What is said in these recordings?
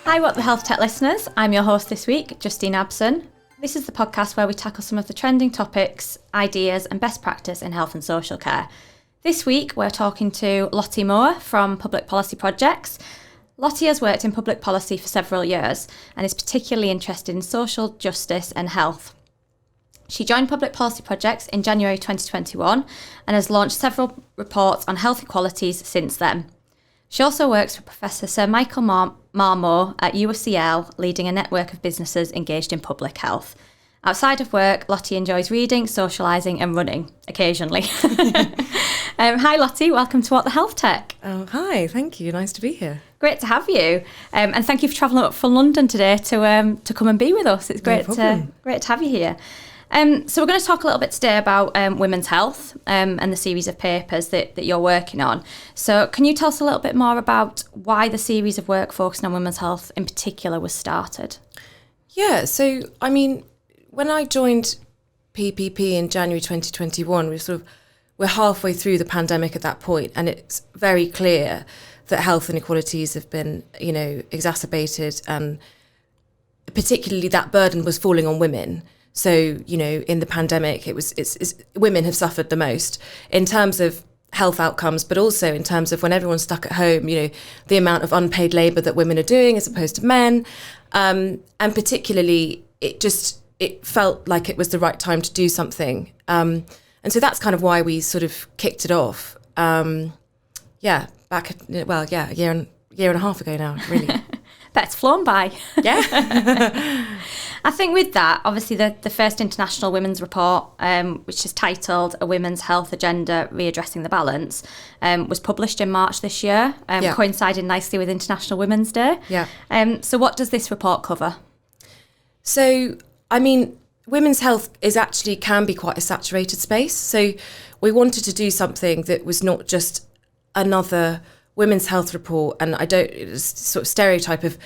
Hi, What the Health Tech listeners. I'm your host this week, Justine Abson. This is the podcast where we tackle some of the trending topics, ideas and best practice in health and social care. This week, we're talking to Lottie Moore from Public Policy Projects. Lottie has worked in public policy for several years and is particularly interested in social justice and health. She joined Public Policy Projects in January 2021 and has launched several reports on health equalities since then. She also works for Professor Sir Michael Marmore at UCL, leading a network of businesses engaged in public health. Outside of work, Lottie enjoys reading, socialising and running, occasionally. Hi Lottie, welcome to What the Health Tech. Oh, hi, thank you, nice to be here. Great to have you. And thank you for travelling up from London today to come and be with us. It's great to have you here. So we're going to talk a little bit today about women's health and the series of papers that you're working on. So can you tell us a little bit more about why the series of work focusing on women's health in particular was started? Yeah, so I mean, when I joined PPP in January 2021, we're halfway through the pandemic at that point, and it's very clear that health inequalities have been, exacerbated, and particularly that burden was falling on women. So, in the pandemic, it's women have suffered the most in terms of health outcomes, but also in terms of when everyone's stuck at home, the amount of unpaid labour that women are doing as opposed to men. And particularly, it felt like it was the right time to do something. And so that's kind of why we sort of kicked it off. A year and a half ago now, really. Bet it's flown by. Yeah. I think with that, obviously the first international women's report, which is titled A Women's Health Agenda Readdressing the Balance, was published in March this year, coinciding nicely with International Women's Day. Yeah. So what does this report cover? So, I mean, women's health can be quite a saturated space. So we wanted to do something that was not just another women's health report, and sort of stereotype of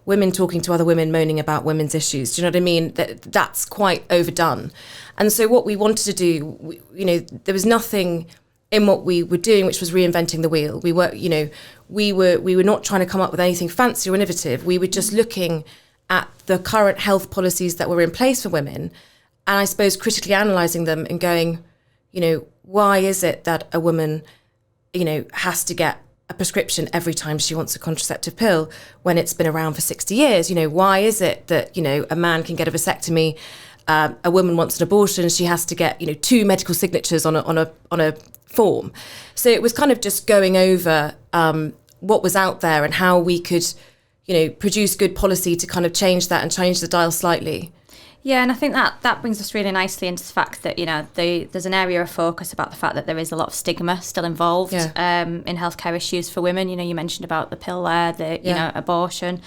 women talking to other women moaning about women's issues. Do you know what I mean? That's quite overdone. And so what we wanted to do, there was nothing in what we were doing which was reinventing the wheel. We were not trying to come up with anything fancy or innovative. We were just looking at the current health policies that were in place for women, and I suppose critically analysing them and going, why is it that a woman, has to get a prescription every time she wants a contraceptive pill when it's been around for 60 years? Why is it that, a man can get a vasectomy, a woman wants an abortion, she has to get, 2 medical signatures on a form? So it was kind of just going over what was out there and how we could, produce good policy to kind of change that and change the dial slightly. Yeah, and I think that brings us really nicely into the fact that, there's an area of focus about the fact that there is a lot of stigma still involved in healthcare issues for women. You mentioned about the pill there, abortion.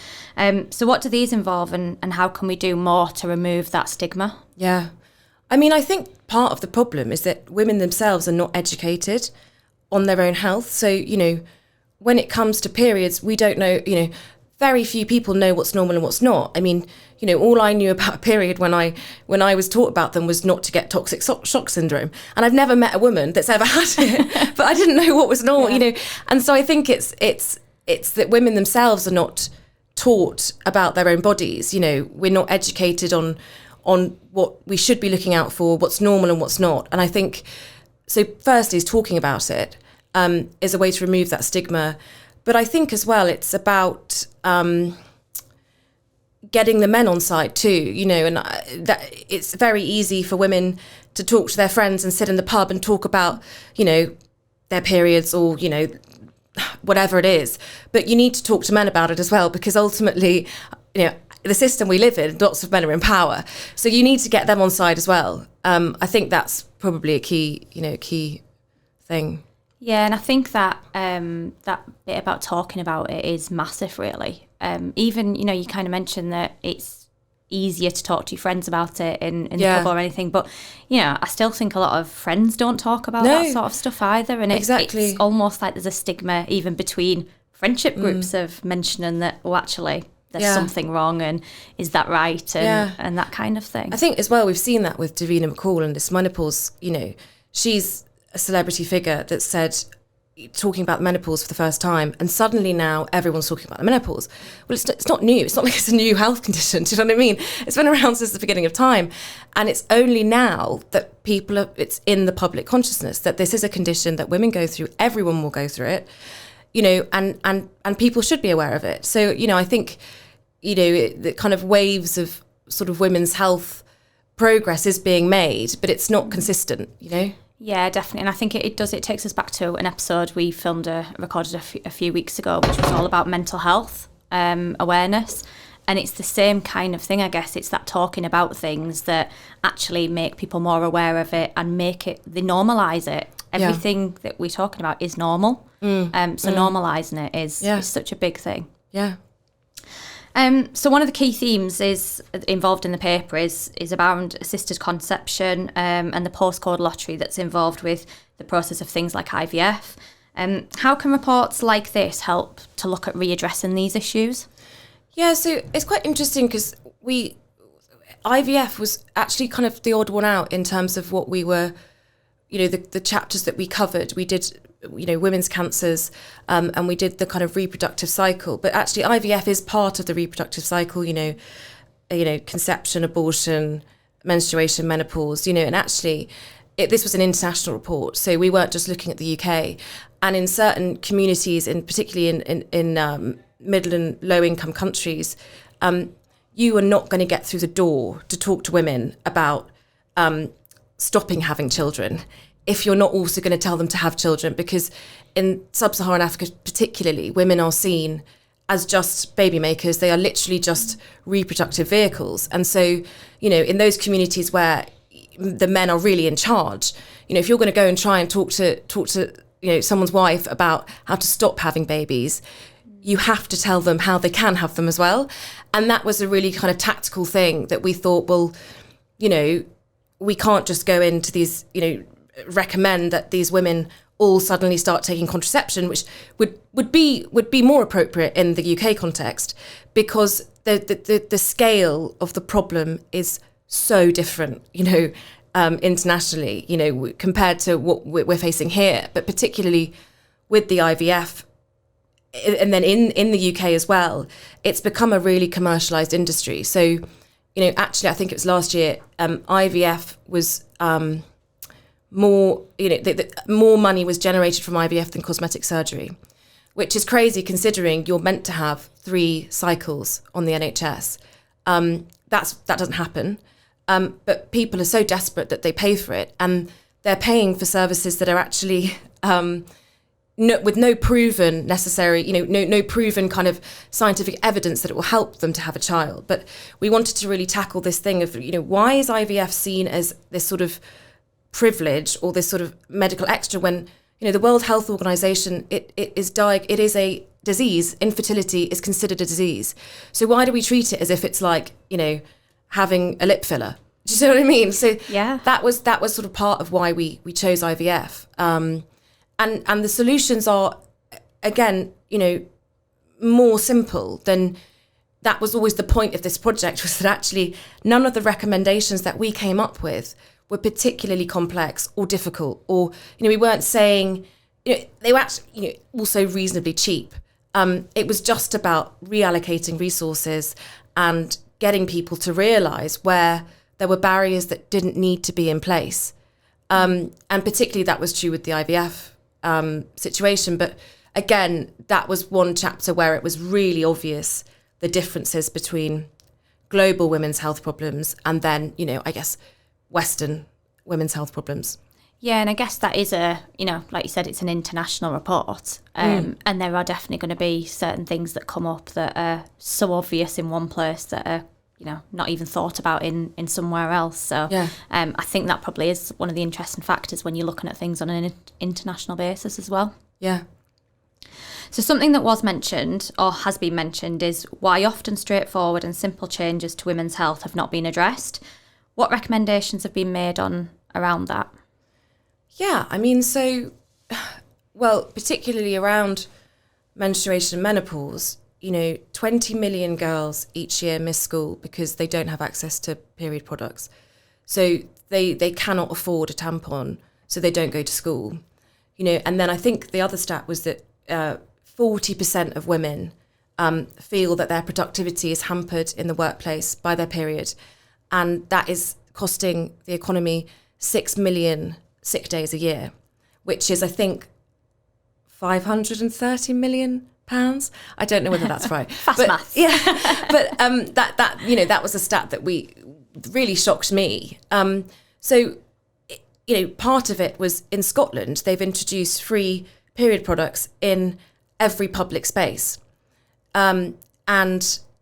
So what do these involve, and how can we do more to remove that stigma? Yeah. I mean, I think part of the problem is that women themselves are not educated on their own health. So, when it comes to periods, we don't know, very few people know what's normal and what's not. I mean, all I knew about a period when I was taught about them was not to get toxic shock syndrome. And I've never met a woman that's ever had it, but I didn't know what was normal, And so I think it's that women themselves are not taught about their own bodies. We're not educated on what we should be looking out for, what's normal and what's not. And I think, so firstly is talking about it is a way to remove that stigma. But I think as well, it's about getting the men on side too, and that it's very easy for women to talk to their friends and sit in the pub and talk about, their periods or, whatever it is. But you need to talk to men about it as well, because ultimately, the system we live in, lots of men are in power. So you need to get them on side as well. I think that's probably a key thing. Yeah, and I think that that bit about talking about it is massive, really. Even, you kind of mentioned that it's easier to talk to your friends about it in the pub or anything, but, I still think a lot of friends don't talk about that sort of stuff either, and it's almost like there's a stigma even between friendship groups of mentioning that, actually, there's something wrong, and is that right, and that kind of thing. I think as well, we've seen that with Davina McCall and this menopause, she's a celebrity figure that said, talking about menopause for the first time, and suddenly now everyone's talking about the menopause. Well, it's not new. It's not like it's a new health condition. Do you know what I mean? It's been around since the beginning of time, and it's only now that it's in the public consciousness that this is a condition that women go through. Everyone will go through it, and people should be aware of it. So, I think, the kind of waves of sort of women's health progress is being made, but it's not consistent, Yeah, definitely. And I think it takes us back to an episode we recorded a few weeks ago, which was all about mental health awareness. And it's the same kind of thing, I guess. It's that talking about things that actually make people more aware of it and they normalise it. Everything that we're talking about is normal. So normalising it is such a big thing. Yeah. So one of the key themes involved in the paper is around assisted conception and the postcode lottery that's involved with the process of things like IVF. How can reports like this help to look at readdressing these issues? Yeah, so it's quite interesting because IVF was actually kind of the odd one out in terms of what we were, the chapters that we covered. We did women's cancers, and we did the kind of reproductive cycle. But actually, IVF is part of the reproductive cycle. Conception, abortion, menstruation, menopause. And actually, this was an international report, so we weren't just looking at the UK. And in certain communities, particularly in middle and low income countries, you are not going to get through the door to talk to women about stopping having children if you're not also going to tell them to have children, because in sub-Saharan Africa particularly, women are seen as just baby makers. They are literally just reproductive vehicles. And so, in those communities where the men are really in charge, if you're going to go and try and talk to someone's wife about how to stop having babies, you have to tell them how they can have them as well. And that was a really kind of tactical thing that we thought, well, we can't just go into these, recommend that these women all suddenly start taking contraception, which would be more appropriate in the UK context, because the scale of the problem is so different, internationally, compared to what we're facing here, but particularly with the IVF. And then in the UK as well, it's become a really commercialised industry. So, actually, I think it was last year, IVF was more money was generated from IVF than cosmetic surgery, which is crazy considering you're meant to have 3 cycles on the NHS. That doesn't happen. But people are so desperate that they pay for it, and they're paying for services that are actually with no proven necessary, no proven kind of scientific evidence that it will help them to have a child. But we wanted to really tackle this thing of, why is IVF seen as this sort of privilege or this sort of medical extra when, the World Health Organization, it is a disease. Infertility is considered a disease. So why do we treat it as if it's like, having a lip filler? Do you see what I mean? So yeah, that was sort of part of why we chose IVF. And the solutions are, again, more simple than. That was always the point of this project, was that actually none of the recommendations that we came up with were particularly complex or difficult, or, we weren't saying, they were actually, also reasonably cheap. It was just about reallocating resources and getting people to realise where there were barriers that didn't need to be in place. And particularly that was true with the IVF situation. But again, that was one chapter where it was really obvious the differences between global women's health problems and then, I guess, Western women's health problems. Yeah, and I guess that is like you said, it's an international report. And there are definitely going to be certain things that come up that are so obvious in one place that are, not even thought about in somewhere else. So yeah. I think that probably is one of the interesting factors when you're looking at things on an international basis as well. Yeah. So something that was mentioned or has been mentioned is why often straightforward and simple changes to women's health have not been addressed. What recommendations have been made around that? Yeah, particularly around menstruation and menopause, 20 million girls each year miss school because they don't have access to period products. So they cannot afford a tampon, so they don't go to school. And then I think the other stat was that 40% of women feel that their productivity is hampered in the workplace by their period. And that is costing the economy 6 million sick days a year, which is, I think, 530 million pounds. I don't know whether that's right. Fast maths. Yeah, but that was a stat that really shocked me. So part of it was in Scotland, they've introduced free period products in every public space. And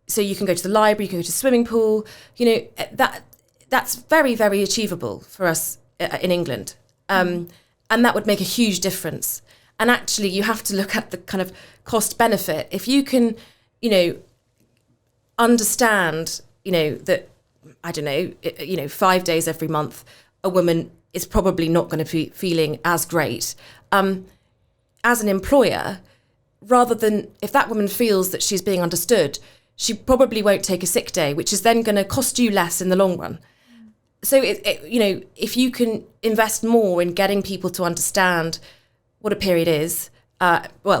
so you can go to the library, you can go to the swimming pool, that's very, very achievable for us in England. And that would make a huge difference. And actually, you have to look at the kind of cost benefit. If you can, understand, that, I don't know, 5 days every month, a woman is probably not going to be feeling as great. As an employer, rather than, if that woman feels that she's being understood, she probably won't take a sick day, which is then going to cost you less in the long run. So, if you can invest more in getting people to understand what a period is,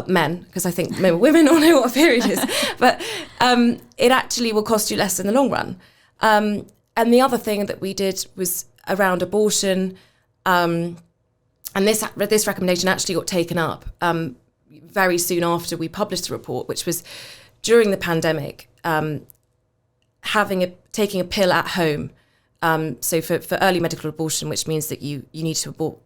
men, because I think women all know what a period is, but it actually will cost you less in the long run. And the other thing that we did was around abortion, and this recommendation actually got taken up very soon after we published the report, which was during the pandemic, taking a pill at home. So for early medical abortion, which means that you need to abort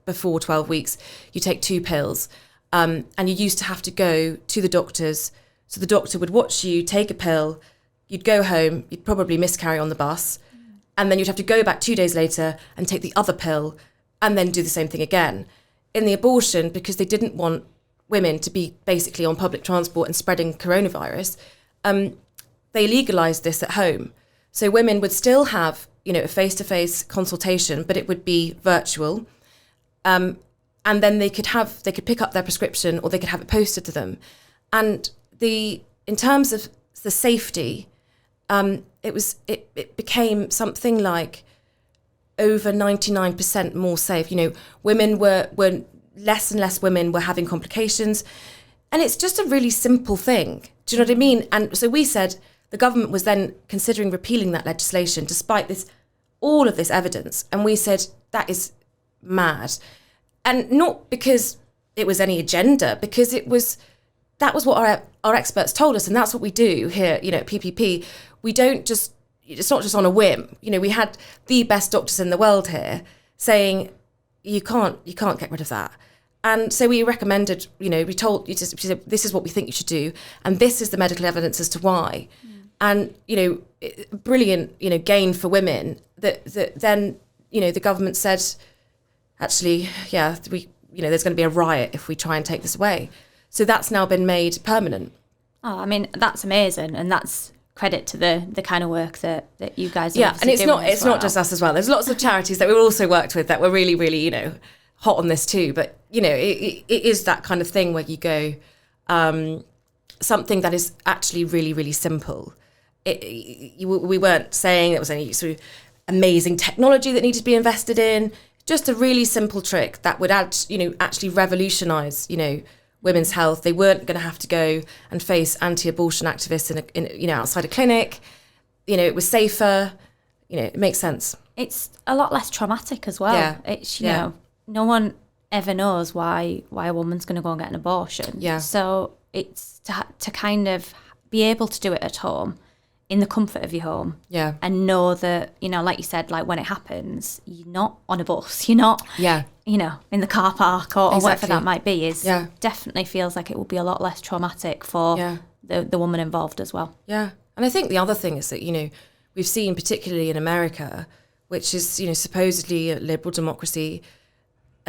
before 12 weeks, you take 2 pills. And you used to have to go to the doctors. So the doctor would watch you take a pill, you'd go home, you'd probably miscarry on the bus, and then you'd have to go back 2 days later and take the other pill and then do the same thing again. In the abortion, because they didn't want women to be basically on public transport and spreading coronavirus, they legalised this at home. So women would still have, a face-to-face consultation, but it would be virtual. And then they could pick up their prescription, or they could have it posted to them. And in terms of the safety, it became something like over 99% more safe. Women were less and less women were having complications, and it's just a really simple thing. Do you know what I mean? And so we said the government was then considering repealing that legislation, despite all of this evidence, and we said that is mad. And not because it was any agenda, because that was what our experts told us, and that's what we do here, at PPP. We don't just, it's not just on a whim. We had the best doctors in the world here saying, you can't get rid of that. And so we recommended, we said, this is what we think you should do, and this is the medical evidence as to why. And, brilliant, gain for women that then, the government said, actually, there's going to be a riot if we try and take this away. So that's now been made permanent. Oh, I mean, that's amazing. And that's credit to the kind of work that you guys are and it's not just us as well. There's lots of charities that we've also worked with that were really, really, hot on this too. But, it is that kind of thing where you go, something that is actually really, really simple. We weren't saying it was any sort of amazing technology that needed to be invested in. Just a really simple trick that would actually revolutionise, women's health. They weren't going to have to go and face anti-abortion activists in outside a clinic. It was safer. It makes sense. It's a lot less traumatic as well. Yeah. It's no one ever knows why a woman's going to go and get an abortion. Yeah. So it's to kind of be able to do it at home, in the comfort of your home, and know that, like you said, like when it happens, you're not on a bus, you're not, in the car park or whatever that might be. Definitely feels like it will be a lot less traumatic for the woman involved as well. Yeah, and I think the other thing is that we've seen, particularly in America, which is supposedly a liberal democracy,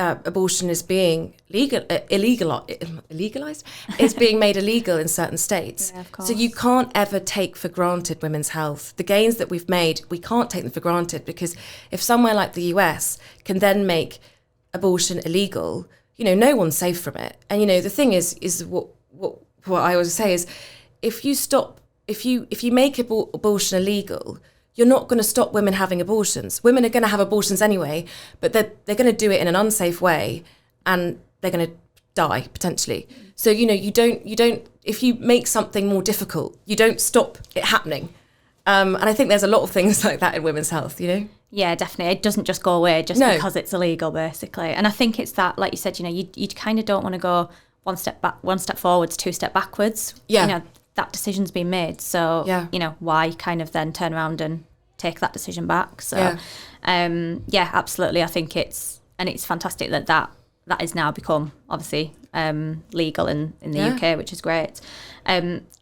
abortion is being illegalized. It's being made illegal in certain states. Yeah, of course. So you can't ever take for granted women's health. The gains that we've made, we can't take them for granted, because if somewhere like the US can then make abortion illegal, no one's safe from it. And the thing is what I always say is, if you make abortion illegal, you're not going to stop women having abortions. Women are going to have abortions anyway, but they're going to do it in an unsafe way. And they're going to die potentially. So, you don't, if you make something more difficult, you don't stop it happening. And I think there's a lot of things like that in women's health, Yeah, definitely. It doesn't just go away because it's illegal, basically. And I think it's that, like you said, you kind of don't want to go one step forwards, two step backwards. Yeah. That decision's been made. So, why kind of then turn around and take that decision back? So, absolutely. I think it's fantastic that has now become, obviously, legal in the UK, which is great.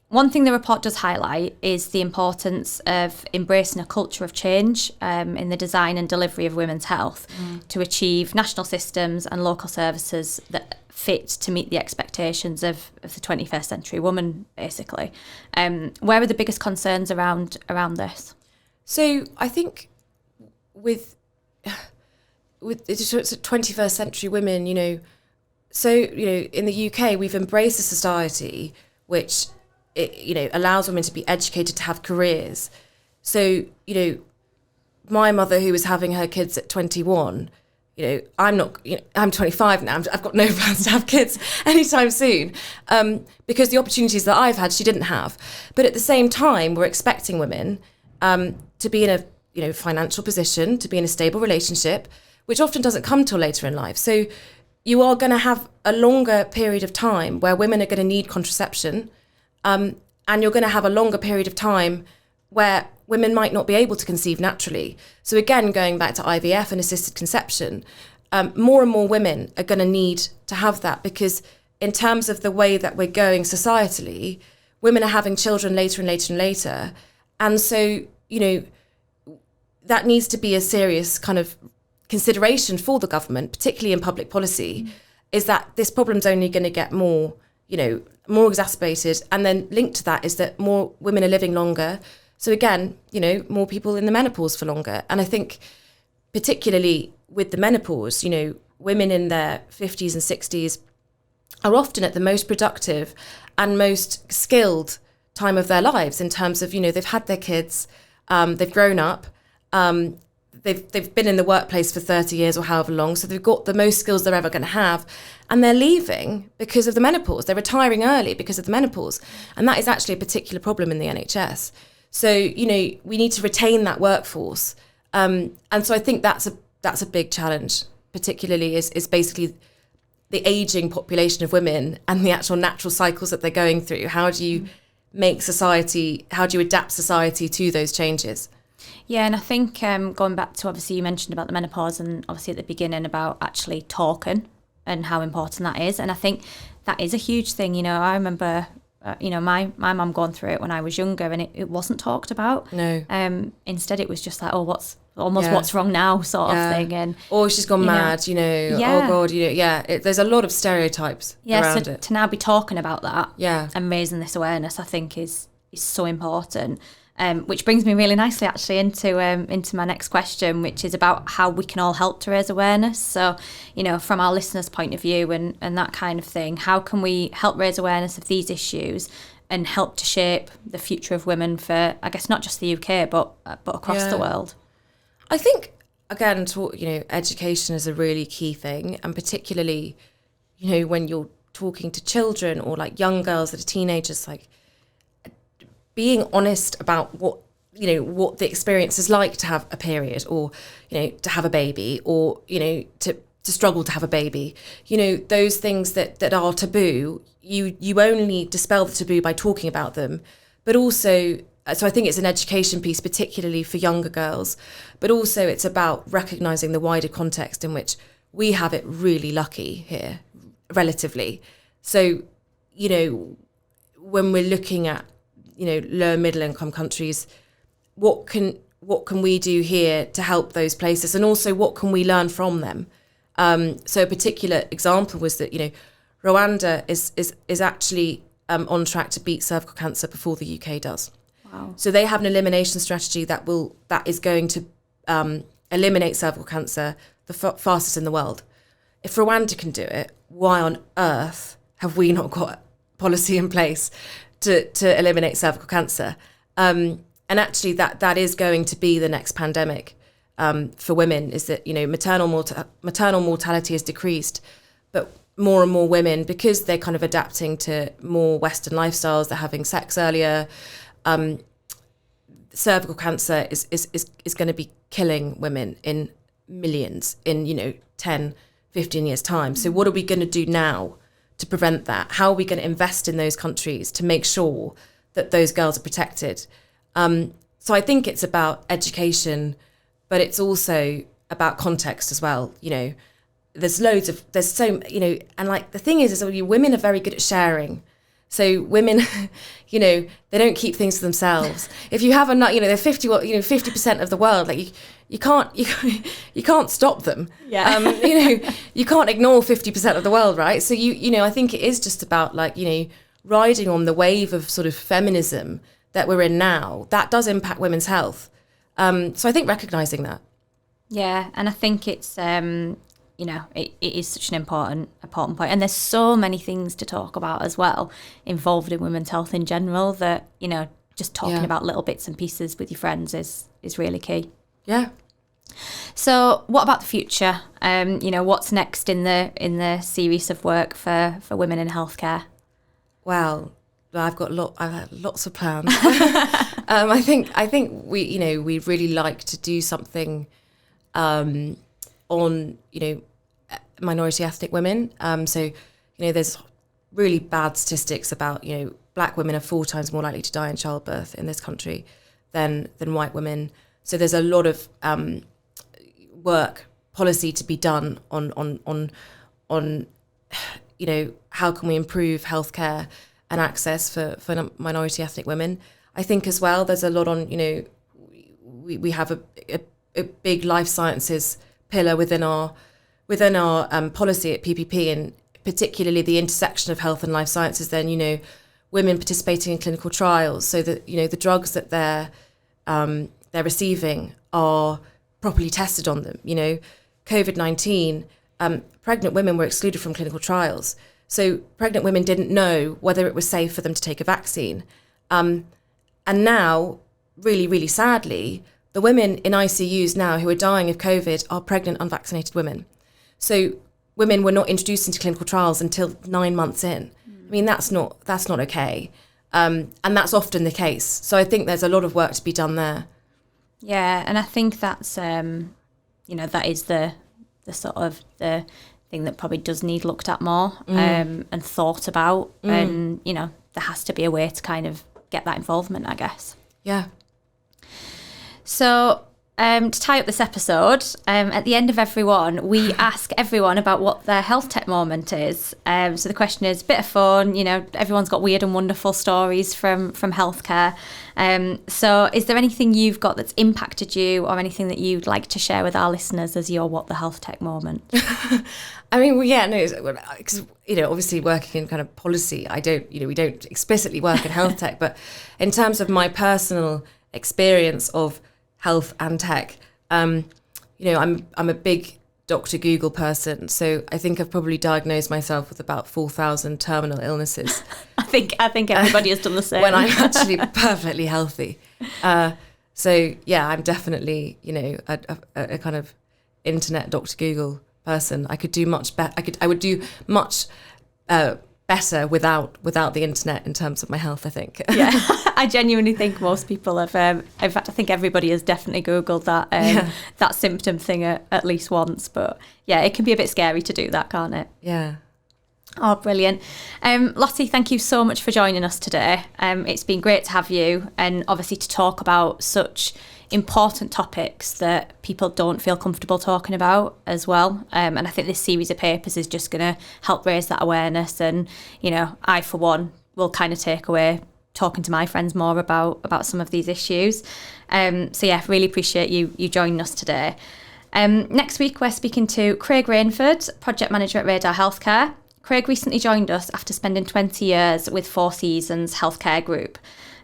One thing the report does highlight is the importance of embracing a culture of change in the design and delivery of women's health to achieve national systems and local services that fit to meet the expectations of the 21st century woman, basically. Where are the biggest concerns around this? So I think with 21st century women, in the UK, we've embraced a society which allows women to be educated, to have careers. So, my mother, who was having her kids at 21, I'm 25 now. I've got no plans to have kids anytime soon, because the opportunities that I've had, she didn't have. But at the same time, we're expecting women to be in a financial position, to be in a stable relationship, which often doesn't come till later in life. So you are going to have a longer period of time where women are going to need contraception. And you're going to have a longer period of time where women might not be able to conceive naturally. So again, going back to IVF and assisted conception, more and more women are going to need to have that, because in terms of the way that we're going societally, women are having children later and later and later. And so, that needs to be a serious kind of consideration for the government, particularly in public policy, is that this problem's only going to get more exacerbated. And then linked to that is that more women are living longer. So again, more people in the menopause for longer. And I think particularly with the menopause, women in their 50s and 60s are often at the most productive and most skilled time of their lives in terms of, they've had their kids, they've grown up, they've been in the workplace for 30 years or however long, so they've got the most skills they're ever going to have, and they're leaving because of the menopause. They're retiring early because of the menopause, and that is actually a particular problem in the NHS. So, we need to retain that workforce, and so I think that's a big challenge, particularly is basically the ageing population of women and the actual natural cycles that they're going through. How do you adapt society to those changes? Yeah, and I think going back to, obviously you mentioned about the menopause, and obviously at the beginning about actually talking and how important that is. And I think that is a huge thing. I remember, my mum going through it when I was younger, and it wasn't talked about. No. Instead, it was just like, what's wrong now sort of thing. And she's gone mad, oh God, there's a lot of stereotypes around it. To now be talking about that and raising this awareness, I think is so important. Which brings me really nicely actually into my next question, which is about how we can all help to raise awareness. So, from our listeners' point of view and that kind of thing, how can we help raise awareness of these issues and help to shape the future of women for, I guess, not just the UK, but across the world? I think, again, education is a really key thing, and particularly, when you're talking to children or like young girls that are teenagers, like, being honest about what the experience is like to have a period, or, to have a baby, or, to struggle to have a baby. Those things that are taboo, you only dispel the taboo by talking about them. But also, so I think it's an education piece, particularly for younger girls, but also it's about recognising the wider context in which we have it really lucky here, relatively. So, when we're looking at lower middle income countries, what can we do here to help those places, and also what can we learn from them? So a particular example was that Rwanda is actually on track to beat cervical cancer before the UK does. Wow! So they have an elimination strategy that is going to eliminate cervical cancer the fastest in the world. If Rwanda can do it, why on earth have we not got policy in place to eliminate cervical cancer? And actually that is going to be the next pandemic for women, is that, maternal mortality has decreased. But more and more women, because they're kind of adapting to more Western lifestyles, they're having sex earlier. Cervical cancer is going to be killing women in millions in 10, 15 years time. So what are we going to do now to prevent that? How are we going to invest in those countries to make sure that those girls are protected? So I think it's about education, but it's also about context as well. There's and like the thing is women are very good at sharing. So women, they don't keep things to themselves. If you have they're 50% of the world, like you can't stop them. Yeah. You can't ignore 50% of the world, right? So I think it is just about riding on the wave of sort of feminism that we're in now. That does impact women's health. So I think recognizing that. Yeah, and I think it's it is such an important point, and there's so many things to talk about as well involved in women's health in general that just talking about little bits and pieces with your friends is really key. Yeah. So what about the future? What's next in the series of work for women in healthcare? Well, I've had lots of plans. I think we'd really like to do something on minority ethnic women. So there's really bad statistics about black women are 4 times more likely to die in childbirth in this country than white women. So there's a lot of policy to be done on how can we improve healthcare and access for minority ethnic women. I think as well there's a lot on we have a big life sciences pillar within our policy at PPP, and particularly the intersection of health and life sciences. Then women participating in clinical trials, so that the drugs that they're receiving are properly tested on them. COVID-19, pregnant women were excluded from clinical trials, so pregnant women didn't know whether it was safe for them to take a vaccine, and now, really, really sadly, the women in ICUs now who are dying of COVID are pregnant, unvaccinated women. So women were not introduced into clinical trials until 9 months in. I mean, that's not okay. And that's often the case. So I think there's a lot of work to be done there. Yeah, and I think that's, that is the sort of the thing that probably does need looked at more and thought about. And, there has to be a way to kind of get that involvement, I guess. Yeah. So to tie up this episode, at the end of every one, we ask everyone about what their health tech moment is. So the question is a bit of fun. Everyone's got weird and wonderful stories from healthcare. So is there anything you've got that's impacted you, or anything that you'd like to share with our listeners as your what the health tech moment? I mean, because obviously working in kind of policy, we don't explicitly work in health tech, but in terms of my personal experience of health and tech, I'm a big Dr. Google person, so I think I've probably diagnosed myself with about 4,000 terminal illnesses. I think everybody has done the same. When I'm actually perfectly healthy. So yeah, I'm definitely a kind of internet Dr. Google person. I could do much better. I would do much better without the internet in terms of my health, I think. Yeah, I genuinely think most people have, in fact, I think everybody has definitely Googled that that symptom thing at least once. But yeah, it can be a bit scary to do that, can't it? Yeah. Oh, brilliant. Lottie, thank you so much for joining us today. It's been great to have you, and obviously to talk about such important topics that people don't feel comfortable talking about as well. And I think this series of papers is just going to help raise that awareness. And, I, for one, will kind of take away talking to my friends more about some of these issues. So yeah, really appreciate you joining us today. Next week, we're speaking to Craig Rainford, Project Manager at Radar Healthcare. Craig recently joined us after spending 20 years with Four Seasons Healthcare Group.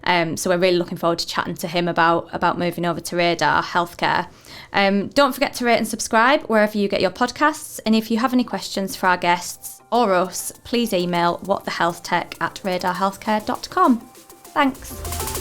So we're really looking forward to chatting to him about moving over to Radar Healthcare. Don't forget to rate and subscribe wherever you get your podcasts. And if you have any questions for our guests or us, please email whatthehealthtech@radarhealthcare.com. Thanks.